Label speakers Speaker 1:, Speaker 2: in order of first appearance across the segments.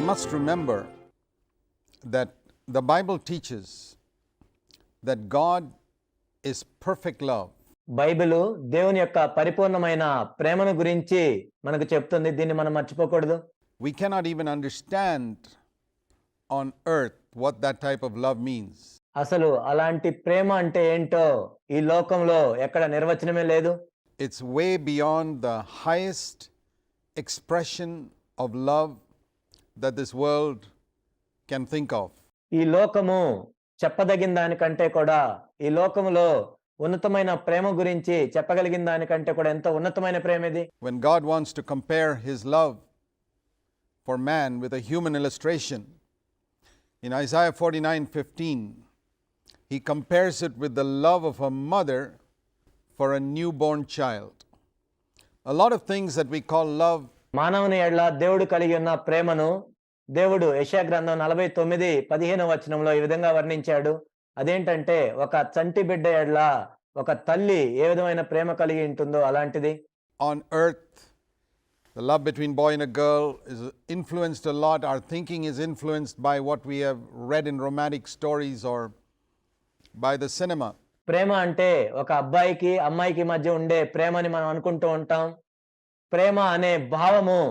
Speaker 1: must remember that the Bible teaches that God is perfect love.
Speaker 2: Bible దేవుని యొక్క పరిపూర్ణమైన ప్రేమను గురించి మనకు చెప్తుంది. దీన్ని మనం మర్చిపోకూడదు.
Speaker 1: We cannot even understand on earth what that type of love means.
Speaker 2: అసలు అలాంటి ప్రేమ అంటే ఏంటో ఈ లోకంలో ఎక్కడ నిర్వచనమే లేదు.
Speaker 1: It's way beyond the highest expression of love that this world can think of.
Speaker 2: ఈ లోకము చెప్పదగిన దానికంటే కూడా, ఈ లోకములో ఉన్నతమైన ప్రేమ గురించి చెప్పగలిగిన దానికంటే కూడా ఎంతో ఉన్నతమైన ప్రేమ ఇది.
Speaker 1: When God wants to compare his love for man with a human illustration, in Isaiah 49:15, he compares it with the love of a mother for a newborn child. A lot of things that we call love,
Speaker 2: మానవుని ఎడల దేవుడు కలిగి ఉన్న ప్రేమను దేవుడు యెషయా గ్రంథం 49:15 ఈ విధంగా వర్ణించాడు. అదేంటంటే ఒక చంటి బిడ్డ ఎడల ఒక తల్లి ఏ విధమైన ప్రేమ కలిగి ఉంటుందో అలాంటిది.
Speaker 1: on earth, the love between boy and a girl is influenced a lot. Our thinking is influenced by what we have read in romantic stories or by the cinema.
Speaker 2: ప్రేమ అంటే ఒక అబ్బాయికి అమ్మాయికి మధ్య ఉండే ప్రేమని మనం అనుకుంటూ ఉంటాం. ప్రేమ అనే భావము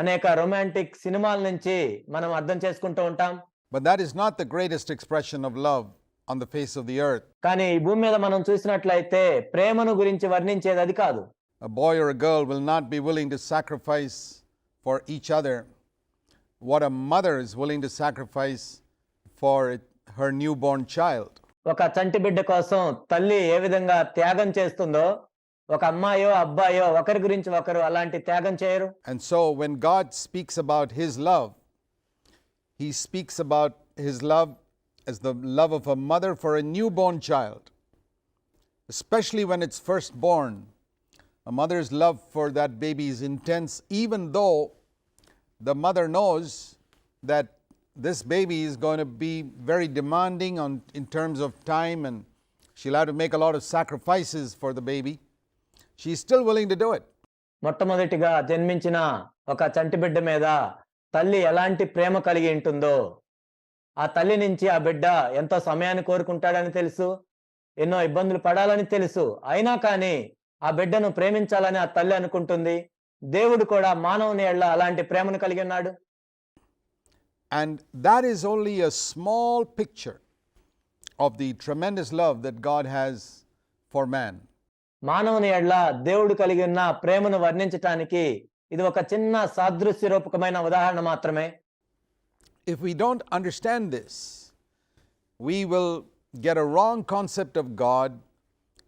Speaker 2: అనేక రొమాంటిక్ సినిమాల నుంచి మనం అర్థం చేసుకుంటూ ఉంటాం.
Speaker 1: But that is not the greatest expression of love on the face of the earth.
Speaker 2: కానీ ఈ భూమి మీద మనం చూసినట్లయితే ప్రేమను గురించి వర్ణించేది అది కాదు.
Speaker 1: A boy or a girl will not be willing to sacrifice for each other what a mother is willing to sacrifice for her newborn child.
Speaker 2: ఒక చంటి బిడ్డ కోసం తల్లి ఏ విధంగా త్యాగం చేస్తుందో, ఒక అమ్మాయో అబ్బాయో ఒకరి గురించి ఒకరు అలాంటి త్యాగం చేయరు.
Speaker 1: And so when God speaks about his love, he speaks about his love as the love of a mother for a newborn child, especially when it's first born. A mother's love for that baby is intense, even though the mother knows that this baby is going to be very demanding in terms of time, and she'll have to make a lot of sacrifices for the baby. She's still willing to do it.
Speaker 2: మొట్టమొదటిగా జన్మించిన ఒక చంటి బిడ్డ మీద తల్లి ఎలాంటి ప్రేమ కలిగి ఉంటుందో, ఆ తల్లి నుంచి ఆ బిడ్డ ఎంతో సమయాన్ని కోరుకుంటాడని తెలుసు, ఎన్నో ఇబ్బందులు పడాలని తెలుసు. అయినా కానీ ఆ బిడ్డను ప్రేమించాలని ఆ తల్లి అనుకుంటుంది. దేవుడు కూడా మానవుని ఎడల అలాంటి ప్రేమను కలిగి ఉన్నాడు.
Speaker 1: And that is only a small picture of the tremendous love that God has for man.
Speaker 2: మానవుని ఎడల దేవుడు కలిగి ఉన్న ప్రేమను వర్ణించటానికి ఇది ఒక చిన్న సాదృశ్య రూపకమైన ఉదాహరణ మాత్రమే.
Speaker 1: If we don't understand this, we will get a wrong concept of God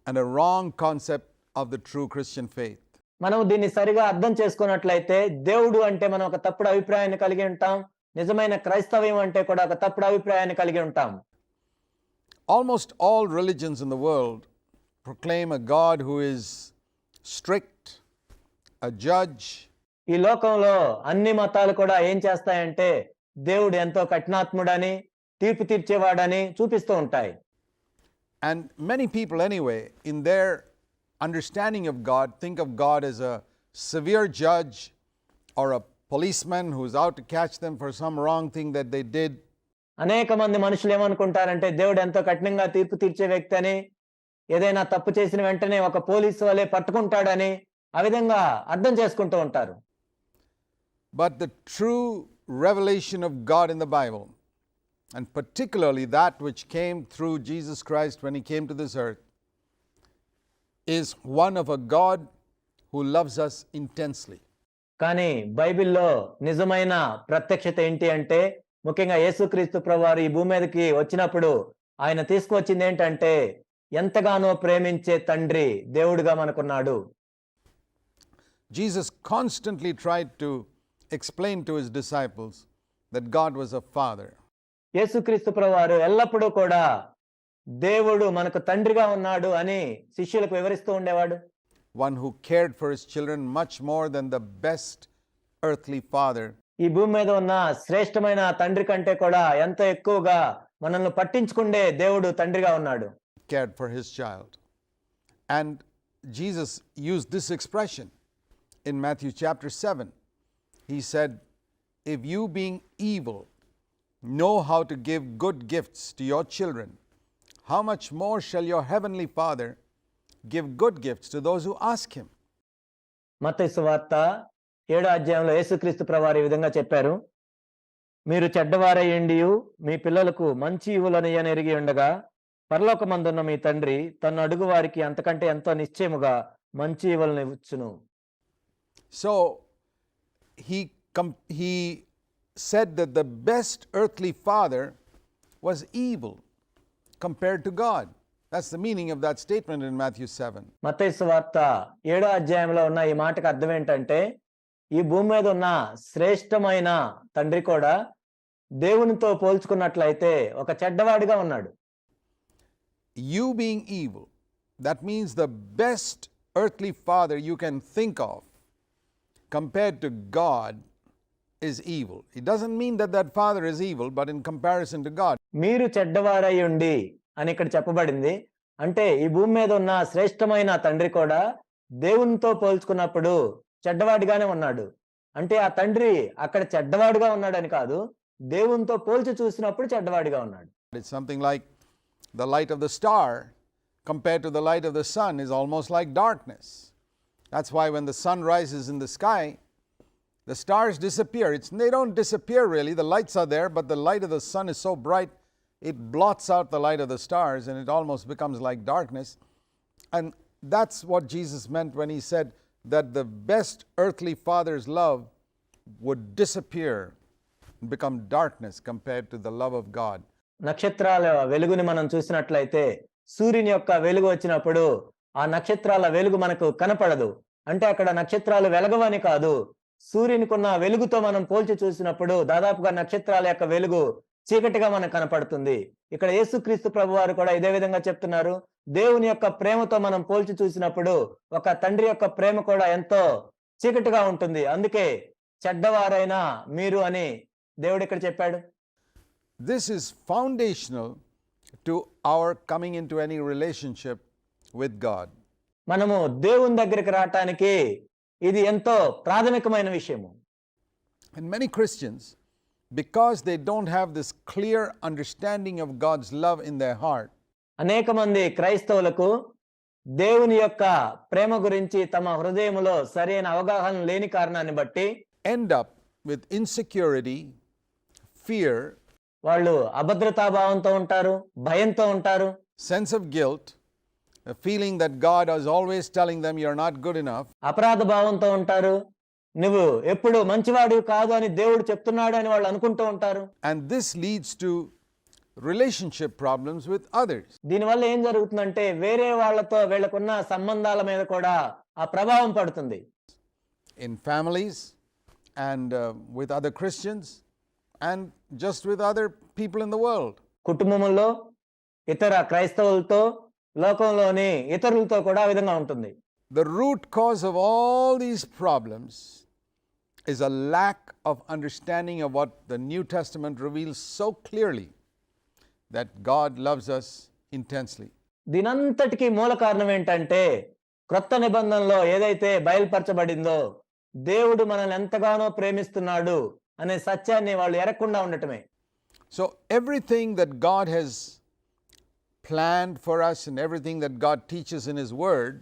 Speaker 1: and a wrong concept of the true Christian faith.
Speaker 2: మనం దీన్ని సరిగా అర్థం చేసుకున్నట్లయితే దేవుడు అంటే మనం ఒక తప్పుడు అభిప్రాయాన్ని కలిగి ఉంటాం. నిజమైన క్రైస్తవ్యం అంటే కూడా ఒక తప్పుడు అభిప్రాయాన్ని కలిగి ఉంటాం.
Speaker 1: Almost all religions in the world proclaim a God who is strict, a judge.
Speaker 2: ఈ లోకంలో అన్ని మతాలు కూడా ఏం చేస్తాయంటే దేవుడు ఎంతో కఠినాత్ముడని, తీర్పు తీర్చేవాడని చూపిస్తూ ఉంటాయి.
Speaker 1: And many people anyway, in their understanding of God, think of God as a severe judge or a policeman who's out to catch them for some wrong thing that they did.
Speaker 2: అనేక మంది మనుషులు ఏమనుకుంటారంటే దేవుడు ఎంతో కఠినంగా తీర్పు తీర్చే వ్యక్తి అని, ఏదైనా తప్పు చేసిన వెంటనే ఒక పోలీసు వలె పట్టుకుంటాడని ఆ విధంగా అర్థం చేసుకుంటూ ఉంటారు.
Speaker 1: But the true revelation of God in the Bible, and particularly that which came through Jesus Christ when he came to this earth, is one of a God who loves us intensely.
Speaker 2: కానీ బైబిల్లో నిజమైన ప్రత్యక్షత ఏంటి అంటే, ముఖ్యంగా యేసుక్రీస్తు ప్రభువారు ఈ భూమి మీదకి వచ్చినప్పుడు ఆయన తీసుకువచ్చింది ఏంటంటే ఎంతగానో ప్రేమించే తండ్రి దేవుడిగా మనకున్నాడు.
Speaker 1: Jesus constantly tried to explain to his disciples that God was a father.
Speaker 2: యేసుక్రీస్తు ప్రభువారు ఎల్లప్పుడూ కూడా దేవుడు మనకు తండ్రిగా ఉన్నాడు అని శిష్యులకు వివరిస్తూ ఉండేవాడు.
Speaker 1: One who cared for his children much more than the best earthly father.
Speaker 2: ఈ భూమి మీద ఉన్న శ్రేష్టమైన తండ్రి కంటే కూడా ఎంతో ఎక్కువగా మనల్ని పట్టించుకుండే దేవుడు తండ్రిగా ఉన్నాడు.
Speaker 1: Cared for his child. And Jesus used this expression in Matthew chapter 7. He said, if you, being evil, know how to give good gifts to your children, how much more shall your heavenly Father give good gifts to those who ask him?
Speaker 2: మత్తయి సువార్త 7వ అధ్యాయంలో యేసుక్రీస్తు ప్రభువారు ఈ విధంగా చెప్పారు. మీరు చెడ్డవారయ్యుండియు మీ పిల్లలకు మంచి ఈవులను ఎరిగి ఉండగా పరలోకమందున్న మీ తండ్రి తన్ను అడుగు వారికి అంతకంటే ఎంతో నిశ్చయముగా మంచి ఈవులను ఇచ్చును.
Speaker 1: So he said that the best earthly father was evil compared to God. That's the meaning of that statement in Matthew 7.
Speaker 2: మత్తయి సువార్త 7వ అధ్యాయంలో ఉన్న ఈ మాటకు అర్థం ఏంటంటే, ఈ భూమి మీద ఉన్న శ్రేష్టమైన తండ్రి కూడా దేవునితో పోల్చుకున్నట్లయితే ఒక చెడ్డవాడిగా ఉన్నాడు.
Speaker 1: You being evil, that means the best earthly father you can think of compared to God is evil. It doesn't mean that that father is evil, but in comparison to God.
Speaker 2: మీరు చెడ్డవారై ఉండి అని ఇక్కడ చెప్పబడింది. అంటే ఈ భూమి మీద ఉన్న శ్రేష్టమైన తండ్రి కూడా దేవునితో పోల్చుకున్నప్పుడు చెడ్డవాడిగానే ఉన్నాడు. అంటే ఆ తండ్రి అక్కడ చెడ్డవాడిగా ఉన్నాడని కాదు, దేవునితో పోల్చి చూసినప్పుడు చెడ్డవాడిగా ఉన్నాడు.
Speaker 1: It's something like the light of the star compared to the light of the sun is almost like darkness. That's why when the sun rises in the sky, the stars disappear. They don't disappear really. The lights are there, but the light of the sun is so bright, it blots out the light of the stars and it almost becomes like darkness. And that's what Jesus meant when he said that the best earthly father's love would disappear and become darkness compared to the love of God.
Speaker 2: నక్షత్రాల వెలుగుని మనం చూసినట్లయితే సూర్యుని యొక్క వెలుగు వచ్చినప్పుడు ఆ నక్షత్రాల వెలుగు మనకు కనపడదు. అంటే అక్కడ నక్షత్రాలు వెలగవని కాదు, సూర్యునికున్న వెలుగుతో మనం పోల్చి చూసినప్పుడు దాదాపుగా నక్షత్రాల యొక్క వెలుగు చీకటిగా మనకు కనపడుతుంది. ఇక్కడ యేసుక్రీస్తు ప్రభువారు కూడా ఇదే విధంగా చెప్తున్నారు. దేవుని యొక్క ప్రేమతో మనం పోల్చి చూసినప్పుడు ఒక తండ్రి యొక్క ప్రేమ కూడా ఎంతో చీకటిగా ఉంటుంది. అందుకే చెడ్డవారైనా మీరు అని దేవుడు ఇక్కడ చెప్పాడు.
Speaker 1: This is foundational to our coming into any relationship with God.
Speaker 2: మనము దేవుని దగ్గరికి రావటానికి ఇది ఎంతో ప్రాథమికమైన విషయము.
Speaker 1: And many Christians, because they don't have this clear understanding of God's love in their heart,
Speaker 2: అనేక మంది క్రైస్తవులకు దేవుని యొక్క ప్రేమ గురించి తమ హృదయములో సరైన అవగాహన లేని కారణాన్ని బట్టి
Speaker 1: end up with insecurity, fear,
Speaker 2: వాళ్ళు అభద్రతాభావంతో ఉంటారు, భయంతో ఉంటారు,
Speaker 1: sense of guilt, a feeling that God is always telling them you're not good enough,
Speaker 2: అపరాధ భావంతో ఉంటారు, నువ్వు ఎప్పుడు మంచివాడివి కాదు అని దేవుడు చెప్తున్నాడు అని వాళ్ళు అనుకుంటూ ఉంటారు.
Speaker 1: and this leads to relationship problems with others.
Speaker 2: దీనివల్ల ఏం జరుగుతుందంటే వేరే వాళ్ళతో వీళ్ళకున్న సంబంధాల మీద కూడా ఆ ప్రభావం పడుతుంది.
Speaker 1: In families and with other Christians and just with other people in the world.
Speaker 2: కుటుంబంలో ఇతర క్రైస్తవులతో లోకంలోని ఇతరులతో కూడా ఆ విధంగా ఉంటుంది.
Speaker 1: The root cause of all these problems is a lack of understanding of what the New Testament reveals so clearly, that God loves us intensely.
Speaker 2: దీనంతటికీ మూల కారణం ఏంటంటే క్రొత్త నిబంధనలో ఏదైతే బయలుపరచబడిందో దేవుడు మనల్ని ఎంతగానో ప్రేమిస్తున్నాడు అనే సత్యాన్ని వాళ్ళు ఎరగకుండా ఉండటమే.
Speaker 1: So everything that God has planned for us and everything that God teaches in His Word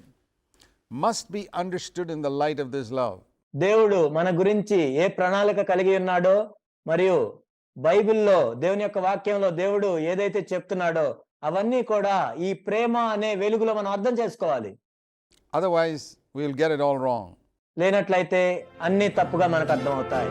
Speaker 1: must be understood in the light of this love.
Speaker 2: దేవుడు మన గురించి ఏ ప్రణాళిక కలిగి ఉన్నాడో మరియు బైబిల్లో దేవుని యొక్క వాక్యంలో దేవుడు ఏదైతే చెప్తున్నాడో అవన్నీ కూడా ఈ ప్రేమ అనే వెలుగులో మనం అర్థం చేసుకోవాలి.
Speaker 1: Otherwise, we'll get it all wrong.
Speaker 2: లేనట్లయితే అన్ని తప్పుగా మనకు అర్థమవుతాయి.